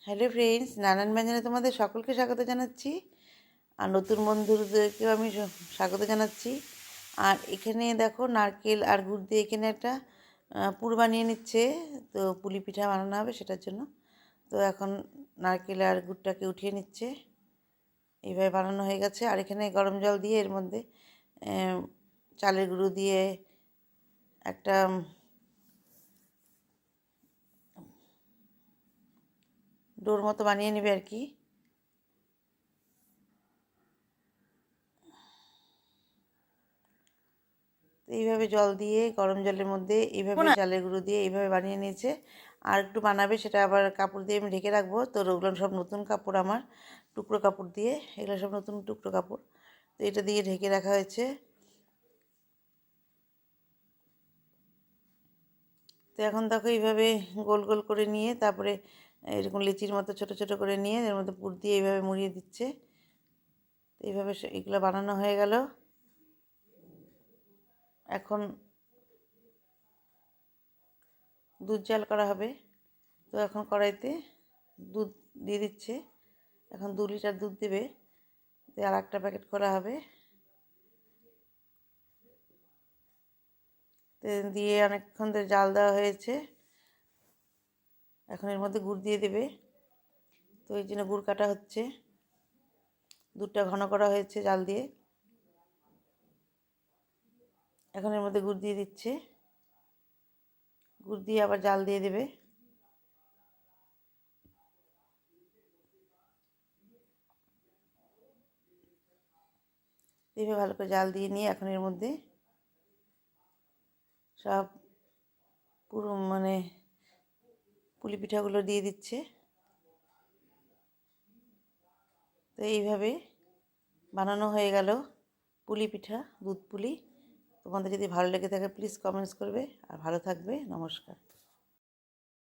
Hello friends, নানান ব্যঞ্জনে তোমাদের সকলকে স্বাগত জানাচ্ছি। আর নতুন বন্ধুদেরকেও আমি স্বাগত জানাচ্ছি। আর এখানে দেখো নারকেল আর গুড় দিয়ে এখানে একটা পুর বানিয়ে নিচ্ছে। তো পুলি পিঠা বানানো হবে সেটার জন্য। তো এখন নারকেল আর গুড়টাকে উঠিয়ে নিচ্ছে। এইভাবে বানানো হয়ে গেছে। আর এখানে গরম জল দিয়ে এর মধ্যে চালের গুঁড়ো দিয়ে একটা ডোর মতো বানিয়ে নেবে আর কি। এইভাবে জল দিয়ে গরম জলের মধ্যে এইভাবে চালের গুঁড়ো দিয়ে এইভাবে বানিয়ে নিয়েছে। আর একটু বানাবে, সেটা আবার কাপড় দিয়ে আমি ঢেকে রাখবো। তো ওগুলো সব নতুন কাপড়, আমার টুকরো কাপড় দিয়ে, এগুলো সব নতুন টুকরো কাপড়। তো এটা দিয়ে ঢেকে রাখা হয়েছে। তো এখন দেখো এইভাবে গোল গোল করে নিয়ে তারপরে এরকম লিচির মতো ছোট ছোট করে নিয়ে এর মধ্যে পুর দিয়ে এইভাবে মুড়িয়ে দিচ্ছে। তো এইভাবে এগুলো বানানো হয়ে গেল। এখন দুধ জাল করা হবে। তো এখন কড়াইতে দুধ দিয়ে দিচ্ছে। এখন 2 লিটার দুধ দেবে। আর একটা প্যাকেট করা হবে। দিয়ে অনেকক্ষণ ধরে জাল দেওয়া হয়েছে। এখন এর মধ্যে গুড় দিয়ে দেবে। তো এই জন্য গুড় কাটা হচ্ছে। দুধটা ঘন করা হয়েছে জাল দিয়ে। এখন এর মধ্যে গুড় দিয়ে দিচ্ছে। গুড় দিয়ে আবার জাল দিয়ে দেবে। এইভাবে ভালো করে জাল দিয়ে নিয়ে এখন এর মধ্যে সব পুরো পুলি পিঠাগুলো দিয়ে দিচ্ছে। তো এইভাবে বানানো হয়ে গেল পুলি পিঠা, দুধ পুলি। তোমাদের যদি ভালো লেগে থাকে প্লিজ কমেন্টস করবে। আর ভালো থাকবে। নমস্কার।